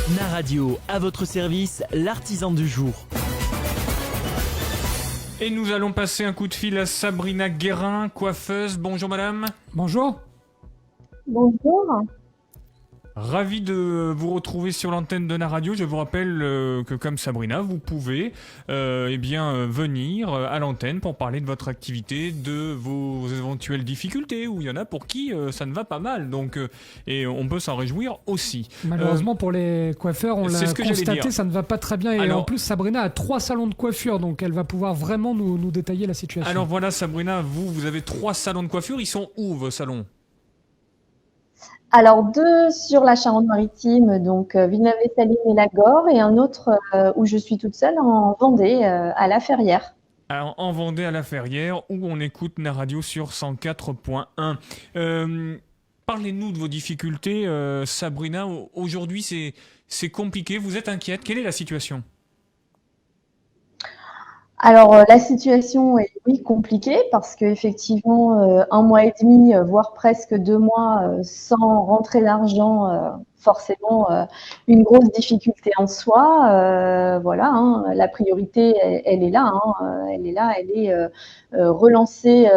Naradio, à votre service, l'artisan du jour. Et nous allons passer un coup de fil à Sabrina Guérin, coiffeuse. Bonjour madame. Bonjour. Bonjour. Ravi de vous retrouver sur l'antenne de Naradio. Je vous rappelle que comme Sabrina, vous pouvez venir à l'antenne pour parler de votre activité, de vos éventuelles difficultés, où il y en a pour qui ça ne va pas mal. Donc, et on peut s'en réjouir aussi. Malheureusement pour les coiffeurs, on c'est l'a ce que j'allais constaté, dire. ça ne va pas très bien. Et Alors- en plus, Sabrina a 3 salons de coiffure, donc elle va pouvoir vraiment nous détailler la situation. Alors voilà Sabrina, vous avez 3 salons de coiffure. Ils sont où vos salons ? Alors, 2 sur la Charente-Maritime, donc Villeneuve-les-Salines et Lagore, et un autre où je suis toute seule en Vendée, à La Ferrière. Alors, en Vendée à la Ferrière, où on écoute Naradio sur 104.1. Parlez-nous de vos difficultés, Sabrina. Aujourd'hui, c'est compliqué. Vous êtes inquiète. Quelle est la situation ? Alors, la situation est, oui, compliquée parce qu'effectivement, 1 mois et demi, voire presque 2 mois, sans rentrée d'argent, forcément, une grosse difficulté en soi. Voilà, hein, la priorité, elle est là, hein, elle est là, elle est relancer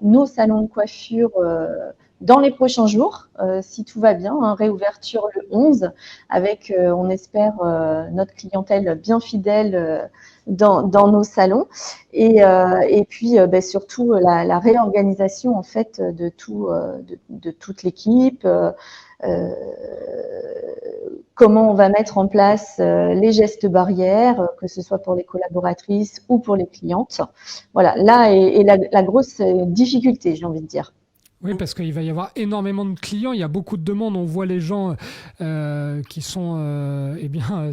nos salons de coiffure dans les prochains jours, si tout va bien, hein, réouverture le 11 avec, on espère, notre clientèle bien fidèle dans nos salons et puis surtout la réorganisation en fait de toute l'équipe, comment on va mettre en place les gestes barrières, que ce soit pour les collaboratrices ou pour les clientes. Voilà, là est la grosse difficulté, j'ai envie de dire. Oui, parce qu'il va y avoir énormément de clients, il y a beaucoup de demandes, on voit les gens qui sont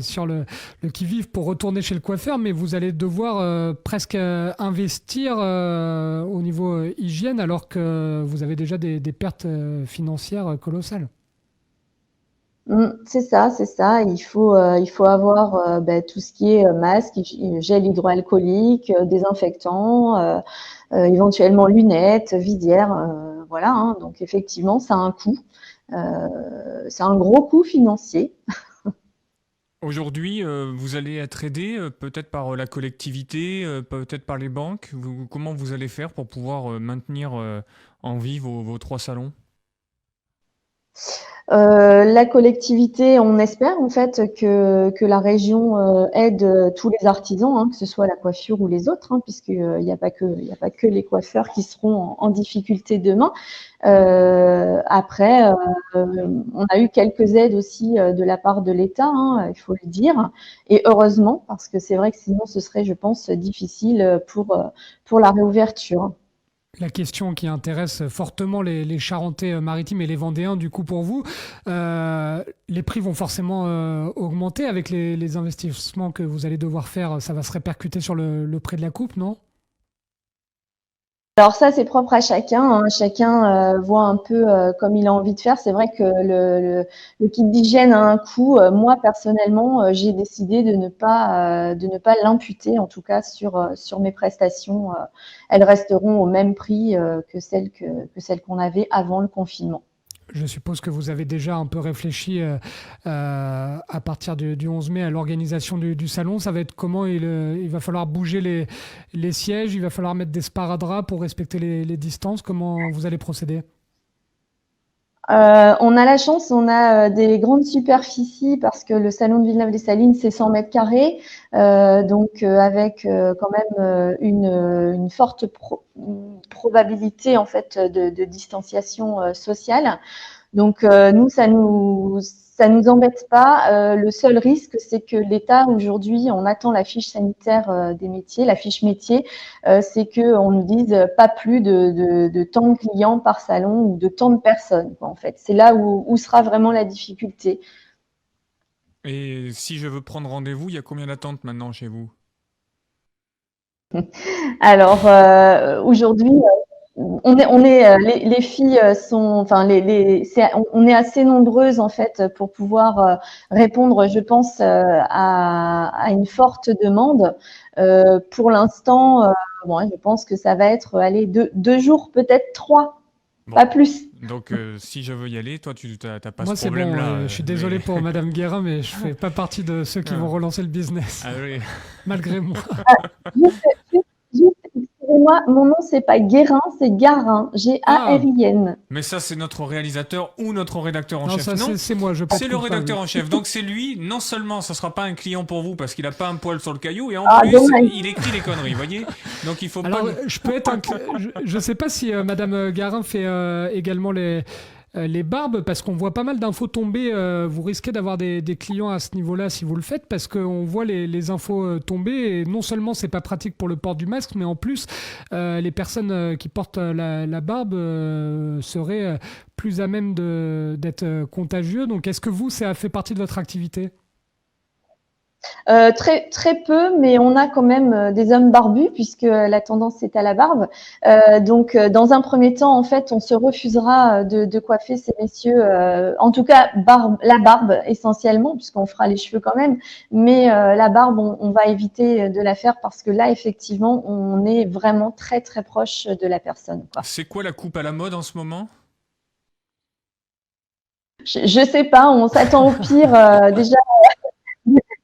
sur le qui-vive pour retourner chez le coiffeur, mais vous allez devoir presque investir au niveau hygiène alors que vous avez déjà des pertes financières colossales. C'est ça, c'est ça. Il faut avoir tout ce qui est masque, gel hydroalcoolique, désinfectant, éventuellement lunettes, visière, voilà, hein. Donc effectivement, ça a un coût. C'est un gros coût financier. Aujourd'hui, vous allez être aidé peut-être par la collectivité, peut-être par les banques. Comment vous allez faire pour pouvoir maintenir en vie vos 3 salons ? La collectivité, on espère en fait que la région aide tous les artisans, hein, que ce soit la coiffure ou les autres, hein, puisqu'il n'y a pas que les coiffeurs qui seront en difficulté demain. Après, on a eu quelques aides aussi de la part de l'État, hein, il faut le dire, et heureusement, parce que c'est vrai que sinon ce serait, je pense, difficile pour la réouverture. La question qui intéresse fortement les Charentais-Maritimes et les Vendéens, du coup, pour vous, les prix vont forcément augmenter avec les investissements que vous allez devoir faire. Ça va se répercuter sur le prix de la coupe, non ? Alors ça, c'est propre à chacun, hein. Chacun voit un peu comme il a envie de faire. C'est vrai que le kit d'hygiène a un coût. Moi, personnellement, j'ai décidé de ne pas l'imputer, en tout cas sur mes prestations. Elles resteront au même prix que celles qu'on avait avant le confinement. Je suppose que vous avez déjà un peu réfléchi à partir du 11 mai à l'organisation du salon. Ça va être comment il va falloir bouger les sièges, il va falloir mettre des sparadraps pour respecter les distances. Comment vous allez procéder ? On a la chance, on a des grandes superficies parce que le salon de Villeneuve-les-Salines, c'est 100 mètres carrés, donc avec quand même une forte probabilité en fait de distanciation sociale. Donc nous, ça nous embête pas. Le seul risque, c'est que l'État aujourd'hui, on attend la fiche sanitaire des métiers, la fiche métier, c'est que on nous dise pas plus de tant de clients par salon ou de tant de personnes, quoi, en fait. C'est là où sera vraiment la difficulté. Et si je veux prendre rendez-vous, il y a combien d'attentes maintenant chez vous ? Alors aujourd'hui, les filles sont, enfin on est assez nombreuses en fait pour pouvoir répondre, je pense, à une forte demande. Pour l'instant, bon, je pense que ça va être, allez, deux jours, peut-être 3. Bon. Pas plus. Donc, si je veux y aller, toi, tu t'as pas Moi, ce c'est bon. problème-là. Je suis désolé mais- pour Madame Guérin, mais je fais pas partie de ceux qui Ah. vont relancer le business, Ah oui. malgré moi. Juste, excusez-moi, mon nom, c'est pas Guérin, c'est Garin. G-A-R-I-N. Mais ça, c'est notre réalisateur ou notre rédacteur en Non, chef. ça, Non, c'est moi. Je peux c'est être le coupable. rédacteur en chef. Donc, c'est lui, non seulement ce sera pas un client pour vous parce qu'il a pas un poil sur le caillou, et en Ah, plus, dommage. il écrit des conneries, vous voyez. Donc, il faut Alors, pas. je peux être je sais pas si Madame Garin fait également les barbes, parce qu'on voit pas mal d'infos tomber. Vous risquez d'avoir des clients à ce niveau-là si vous le faites, parce qu'on voit les infos tomber. Et non seulement c'est pas pratique pour le port du masque, mais en plus, les personnes qui portent la barbe seraient plus à même d'être contagieux. Donc, est-ce que vous, ça fait partie de votre activité ? Très, très peu, mais on a quand même des hommes barbus puisque la tendance est à la barbe. Donc, dans un premier temps, en fait, on se refusera de coiffer ces messieurs. En tout cas, la barbe essentiellement, puisqu'on fera les cheveux quand même. Mais la barbe, on va éviter de la faire parce que là, effectivement, on est vraiment très, très proche de la personne, quoi. C'est quoi la coupe à la mode en ce moment? Je sais pas, on s'attend au pire déjà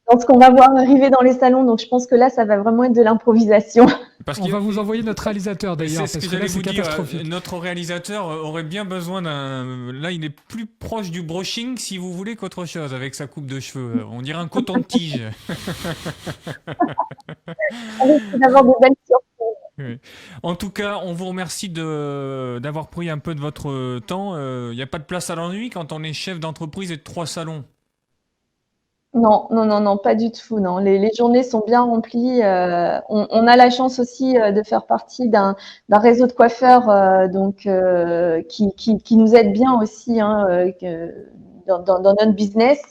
dans ce qu'on va voir arriver dans les salons. Donc, je pense que là, ça va vraiment être de l'improvisation. Parce On qu'il- va vous envoyer notre réalisateur d'ailleurs, C'est ce parce que que là j'allais c'est vous dire. catastrophique. Notre réalisateur aurait bien besoin d'un. Là, il est plus proche du brushing, si vous voulez, qu'autre chose avec sa coupe de cheveux. On dirait un coton-tige. On risque d'avoir de belles surprises. En tout cas, on vous remercie d'avoir pris un peu de votre temps. Il n'y a pas de place à l'ennui quand on est chef d'entreprise et de 3 salons. Non, non, non, non, pas du tout. Non, les journées sont bien remplies. On a la chance aussi de faire partie d'un réseau de coiffeurs qui nous aide bien aussi dans notre business.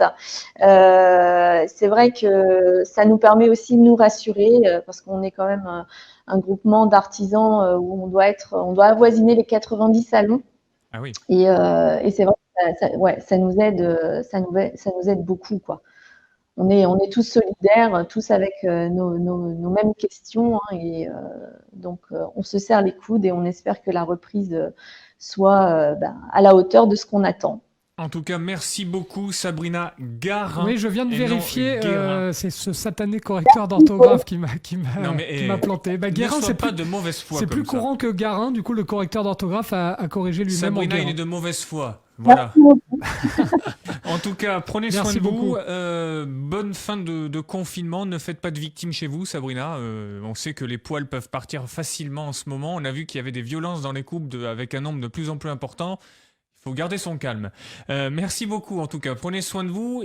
C'est vrai que ça nous permet aussi de nous rassurer parce qu'on est quand même un groupement d'artisans où on doit avoisiner les 90 salons. Ah oui. Et c'est vrai que ouais, ça nous aide, ça nous aide beaucoup, quoi. On est tous solidaires, tous avec nos mêmes questions, hein, et donc on se serre les coudes et on espère que la reprise soit à la hauteur de ce qu'on attend. En tout cas, merci beaucoup, Sabrina Garin. Oui, je viens de et non vérifier. Guérin. C'est ce satané correcteur d'orthographe qui Non, mais, m'a planté. Bah, Ne Guérin, sois c'est pas plus, de mauvaise foi. c'est comme plus ça. courant que Garin. Du coup, le correcteur d'orthographe a corrigé lui-même en Sabrina, il Guérin. est de mauvaise foi. Voilà. Merci beaucoup. En tout cas, prenez soin Merci de vous. beaucoup. Bonne fin de confinement. Ne faites pas de victimes chez vous, Sabrina. On sait que les poils peuvent partir facilement en ce moment. On a vu qu'il y avait des violences dans les couples avec un nombre de plus en plus important. Il faut garder son calme. Merci beaucoup en tout cas. Prenez soin de vous.